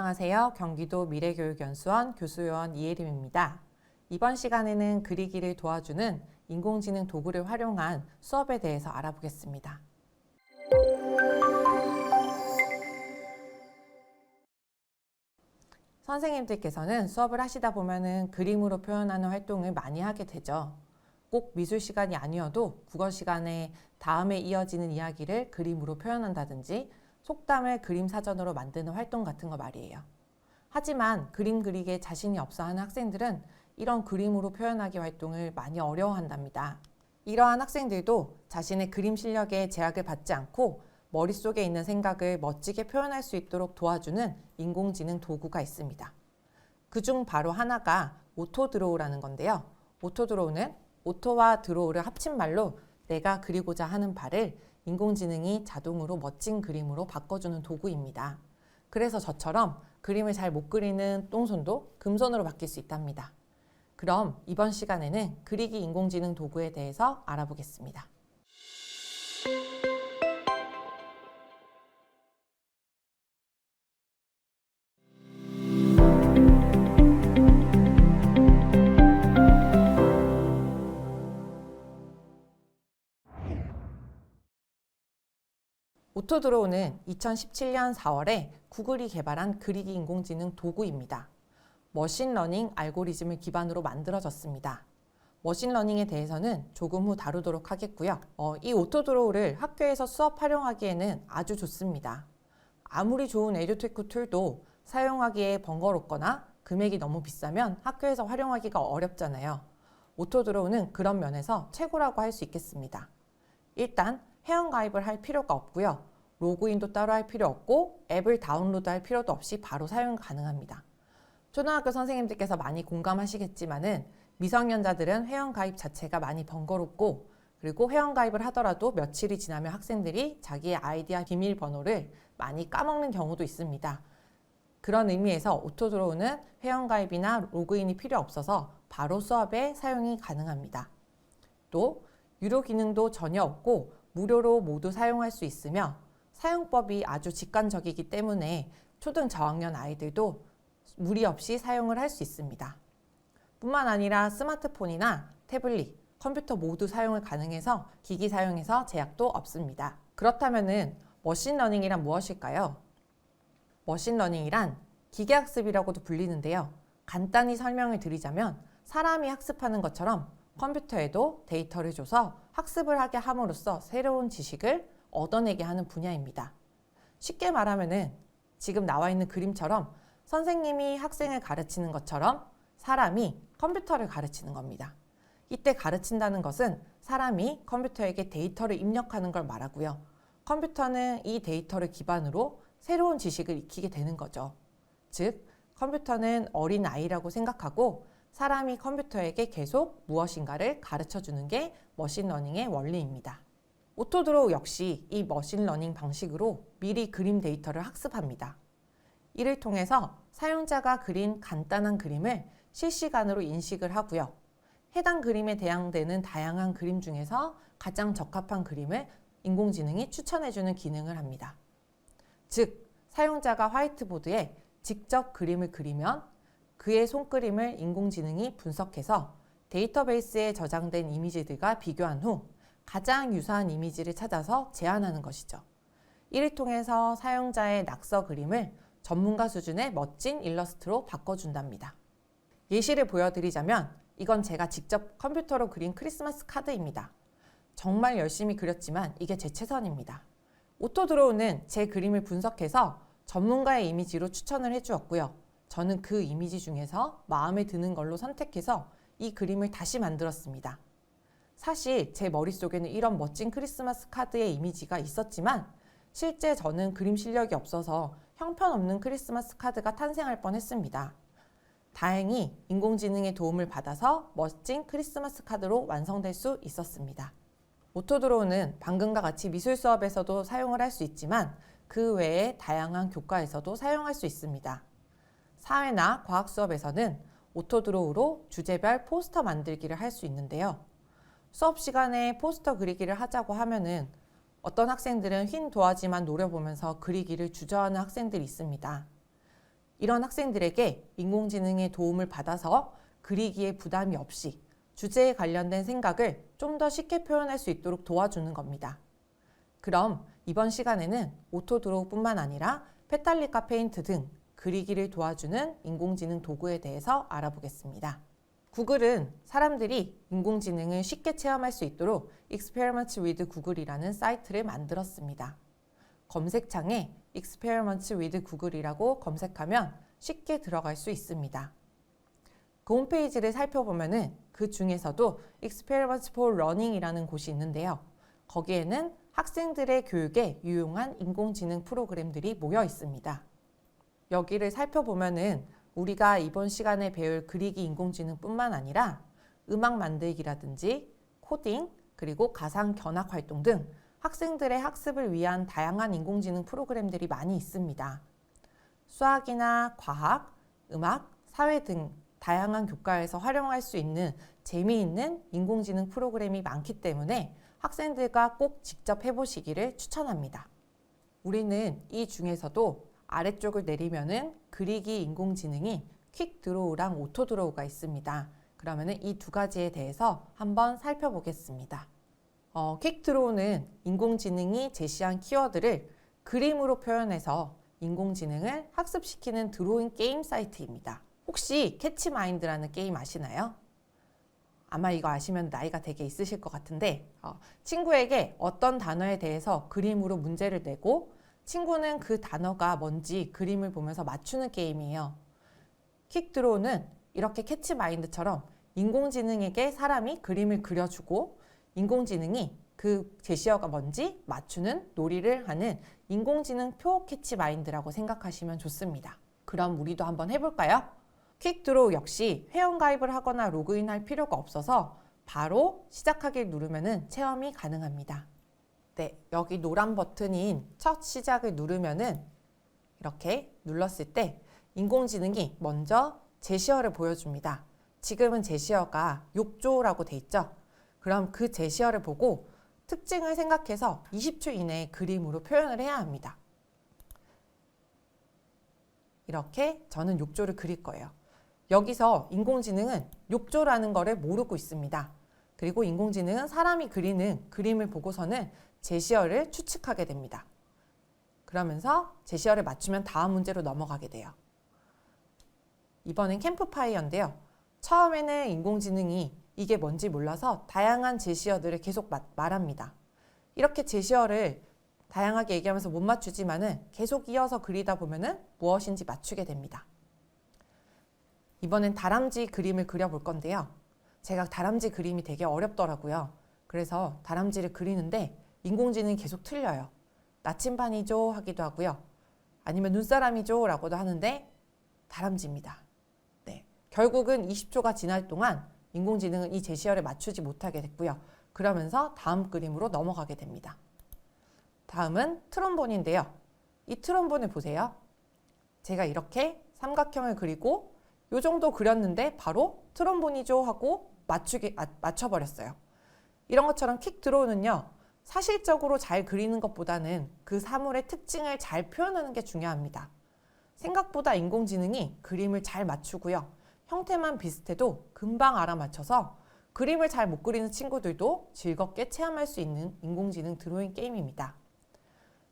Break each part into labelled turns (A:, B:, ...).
A: 안녕하세요. 경기도 미래교육연수원 교수요원 이혜림입니다. 이번 시간에는 그리기를 도와주는 인공지능 도구를 활용한 수업에 대해서 알아보겠습니다. 선생님들께서는 수업을 하시다 보면은 그림으로 표현하는 활동을 많이 하게 되죠. 꼭 미술 시간이 아니어도 국어 시간에 다음에 이어지는 이야기를 그림으로 표현한다든지 속담을 그림 사전으로 만드는 활동 같은 거 말이에요. 하지만 그림 그리기에 자신이 없어 하는 학생들은 이런 그림으로 표현하기 활동을 많이 어려워한답니다. 이러한 학생들도 자신의 그림 실력에 제약을 받지 않고 머릿속에 있는 생각을 멋지게 표현할 수 있도록 도와주는 인공지능 도구가 있습니다. 그중 바로 하나가 오토드로우라는 건데요. 오토드로우는 오토와 드로우를 합친 말로 내가 그리고자 하는 바를 인공지능이 자동으로 멋진 그림으로 바꿔주는 도구입니다. 그래서 저처럼 그림을 잘 못 그리는 똥손도 금손으로 바뀔 수 있답니다. 그럼 이번 시간에는 그리기 인공지능 도구에 대해서 알아보겠습니다. 오토드로우는 2017년 4월에 구글이 개발한 그리기 인공지능 도구입니다. 머신러닝 알고리즘을 기반으로 만들어졌습니다. 머신러닝에 대해서는 조금 후 다루도록 하겠고요. 이 오토드로우를 학교에서 수업 활용하기에는 아주 좋습니다. 아무리 좋은 에듀테크 툴도 사용하기에 번거롭거나 금액이 너무 비싸면 학교에서 활용하기가 어렵잖아요. 오토드로우는 그런 면에서 최고라고 할 수 있겠습니다. 일단 회원가입을 할 필요가 없고요. 로그인도 따로 할 필요 없고 앱을 다운로드 할 필요도 없이 바로 사용 가능합니다. 초등학교 선생님들께서 많이 공감하시겠지만은 미성년자들은 회원가입 자체가 많이 번거롭고 그리고 회원가입을 하더라도 며칠이 지나면 학생들이 자기의 아이디와 비밀번호를 많이 까먹는 경우도 있습니다. 그런 의미에서 오토드로우는 회원가입이나 로그인이 필요 없어서 바로 수업에 사용이 가능합니다. 또 유료 기능도 전혀 없고 무료로 모두 사용할 수 있으며 사용법이 아주 직관적이기 때문에 초등 저학년 아이들도 무리 없이 사용을 할 수 있습니다. 뿐만 아니라 스마트폰이나 태블릿, 컴퓨터 모두 사용을 가능해서 기기 사용에서 제약도 없습니다. 그렇다면은 머신러닝이란 무엇일까요? 머신러닝이란 기계학습이라고도 불리는데요. 간단히 설명을 드리자면 사람이 학습하는 것처럼 컴퓨터에도 데이터를 줘서 학습을 하게 함으로써 새로운 지식을 얻어내게 하는 분야입니다. 쉽게 말하면은 지금 나와 있는 그림처럼 선생님이 학생을 가르치는 것처럼 사람이 컴퓨터를 가르치는 겁니다. 이때 가르친다는 것은 사람이 컴퓨터에게 데이터를 입력하는 걸 말하고요. 컴퓨터는 이 데이터를 기반으로 새로운 지식을 익히게 되는 거죠. 즉, 컴퓨터는 어린 아이라고 생각하고 사람이 컴퓨터에게 계속 무엇인가를 가르쳐주는 게 머신러닝의 원리입니다. 오토드로우 역시 이 머신러닝 방식으로 미리 그림 데이터를 학습합니다. 이를 통해서 사용자가 그린 간단한 그림을 실시간으로 인식을 하고요. 해당 그림에 해당되는 다양한 그림 중에서 가장 적합한 그림을 인공지능이 추천해주는 기능을 합니다. 즉, 사용자가 화이트보드에 직접 그림을 그리면 그의 손그림을 인공지능이 분석해서 데이터베이스에 저장된 이미지들과 비교한 후 가장 유사한 이미지를 찾아서 제안하는 것이죠. 이를 통해서 사용자의 낙서 그림을 전문가 수준의 멋진 일러스트로 바꿔준답니다. 예시를 보여드리자면 이건 제가 직접 컴퓨터로 그린 크리스마스 카드입니다. 정말 열심히 그렸지만 이게 제 최선입니다. 오토드로우는 제 그림을 분석해서 전문가의 이미지로 추천을 해주었고요. 저는 그 이미지 중에서 마음에 드는 걸로 선택해서 이 그림을 다시 만들었습니다. 사실 제 머릿속에는 이런 멋진 크리스마스 카드의 이미지가 있었지만 실제 저는 그림 실력이 없어서 형편없는 크리스마스 카드가 탄생할 뻔했습니다. 다행히 인공지능의 도움을 받아서 멋진 크리스마스 카드로 완성될 수 있었습니다. 오토드로우는 방금과 같이 미술 수업에서도 사용을 할 수 있지만 그 외에 다양한 교과에서도 사용할 수 있습니다. 사회나 과학 수업에서는 오토드로우로 주제별 포스터 만들기를 할 수 있는데요. 수업 시간에 포스터 그리기를 하자고 하면은 어떤 학생들은 흰 도화지만 노려보면서 그리기를 주저하는 학생들이 있습니다. 이런 학생들에게 인공지능의 도움을 받아서 그리기에 부담이 없이 주제에 관련된 생각을 좀 더 쉽게 표현할 수 있도록 도와주는 겁니다. 그럼 이번 시간에는 오토드로우뿐만 아니라 페탈리카 페인트 등 그리기를 도와주는 인공지능 도구에 대해서 알아보겠습니다. 구글은 사람들이 인공지능을 쉽게 체험할 수 있도록 Experiments with Google이라는 사이트를 만들었습니다. 검색창에 Experiments with Google이라고 검색하면 쉽게 들어갈 수 있습니다. 그 홈페이지를 살펴보면 그 중에서도 Experiments for Learning이라는 곳이 있는데요. 거기에는 학생들의 교육에 유용한 인공지능 프로그램들이 모여 있습니다. 여기를 살펴보면은 우리가 이번 시간에 배울 그리기 인공지능뿐만 아니라 음악 만들기라든지 코딩, 그리고 가상 견학 활동 등 학생들의 학습을 위한 다양한 인공지능 프로그램들이 많이 있습니다. 수학이나 과학, 음악, 사회 등 다양한 교과에서 활용할 수 있는 재미있는 인공지능 프로그램이 많기 때문에 학생들과 꼭 직접 해보시기를 추천합니다. 우리는 이 중에서도 아래쪽을 내리면은 그리기 인공지능이 퀵 드로우랑 오토 드로우가 있습니다. 그러면은 이 두 가지에 대해서 한번 살펴보겠습니다. 퀵 드로우는 인공지능이 제시한 키워드를 그림으로 표현해서 인공지능을 학습시키는 드로잉 게임 사이트입니다. 혹시 캐치마인드라는 게임 아시나요? 아마 이거 아시면 나이가 되게 있으실 것 같은데 친구에게 어떤 단어에 대해서 그림으로 문제를 내고 친구는 그 단어가 뭔지 그림을 보면서 맞추는 게임이에요. 퀵드로우는 이렇게 캐치마인드처럼 인공지능에게 사람이 그림을 그려주고 인공지능이 그 제시어가 뭔지 맞추는 놀이를 하는 인공지능 표 캐치마인드라고 생각하시면 좋습니다. 그럼 우리도 한번 해볼까요? 퀵드로우 역시 회원가입을 하거나 로그인할 필요가 없어서 바로 시작하기를 누르면 체험이 가능합니다. 네, 여기 노란 버튼인 첫 시작을 누르면은 이렇게 눌렀을 때 인공지능이 먼저 제시어를 보여줍니다. 지금은 제시어가 욕조라고 돼 있죠. 그럼 그 제시어를 보고 특징을 생각해서 20초 이내에 그림으로 표현을 해야 합니다. 이렇게 저는 욕조를 그릴 거예요. 여기서 인공지능은 욕조라는 거를 모르고 있습니다. 그리고 인공지능은 사람이 그리는 그림을 보고서는 제시어를 추측하게 됩니다. 그러면서 제시어를 맞추면 다음 문제로 넘어가게 돼요. 이번엔 캠프파이어인데요. 처음에는 인공지능이 이게 뭔지 몰라서 다양한 제시어들을 계속 말합니다. 이렇게 제시어를 다양하게 얘기하면서 못 맞추지만은 계속 이어서 그리다 보면은 무엇인지 맞추게 됩니다. 이번엔 다람쥐 그림을 그려볼 건데요. 제가 다람쥐 그림이 되게 어렵더라고요. 그래서 다람쥐를 그리는데 인공지능이 계속 틀려요. 나침반이죠 하기도 하고요. 아니면 눈사람이죠 라고도 하는데 다람쥐입니다. 네, 결국은 20초가 지날 동안 인공지능은 이 제시어를 맞추지 못하게 됐고요. 그러면서 다음 그림으로 넘어가게 됩니다. 다음은 트롬본인데요. 이 트롬본을 보세요. 제가 이렇게 삼각형을 그리고 이 정도 그렸는데 바로 트롬본이죠 하고 맞춰버렸어요. 이런 것처럼 퀵 드로우는요. 사실적으로 잘 그리는 것보다는 그 사물의 특징을 잘 표현하는 게 중요합니다. 생각보다 인공지능이 그림을 잘 맞추고요. 형태만 비슷해도 금방 알아맞혀서 그림을 잘 못 그리는 친구들도 즐겁게 체험할 수 있는 인공지능 드로잉 게임입니다.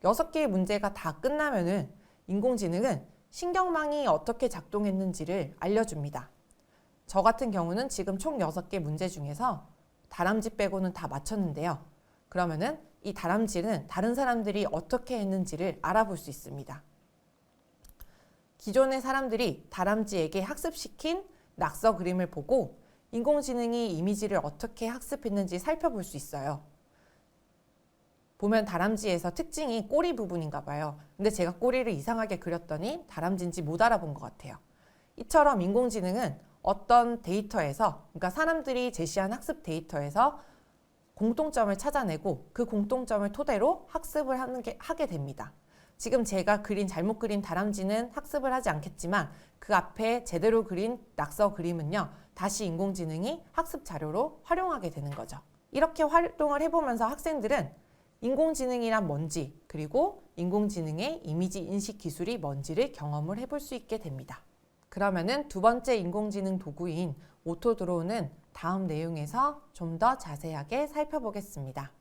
A: 6개의 문제가 다 끝나면은 인공지능은 신경망이 어떻게 작동했는지를 알려줍니다. 저 같은 경우는 지금 총 6개 문제 중에서 다람쥐 빼고는 다 맞췄는데요. 그러면은 이 다람쥐는 다른 사람들이 어떻게 했는지를 알아볼 수 있습니다. 기존의 사람들이 다람쥐에게 학습시킨 낙서 그림을 보고 인공지능이 이미지를 어떻게 학습했는지 살펴볼 수 있어요. 보면 다람쥐에서 특징이 꼬리 부분인가 봐요. 근데 제가 꼬리를 이상하게 그렸더니 다람쥐인지 못 알아본 것 같아요. 이처럼 인공지능은 어떤 데이터에서, 그러니까 사람들이 제시한 학습 데이터에서 공통점을 찾아내고 그 공통점을 토대로 학습을 하게 됩니다. 지금 제가 잘못 그린 다람쥐는 학습을 하지 않겠지만 그 앞에 제대로 그린 낙서 그림은요. 다시 인공지능이 학습 자료로 활용하게 되는 거죠. 이렇게 활동을 해보면서 학생들은 인공지능이란 뭔지, 그리고 인공지능의 이미지 인식 기술이 뭔지를 경험을 해볼 수 있게 됩니다. 그러면은 두 번째 인공지능 도구인 오토드로우는 다음 내용에서 좀 더 자세하게 살펴보겠습니다.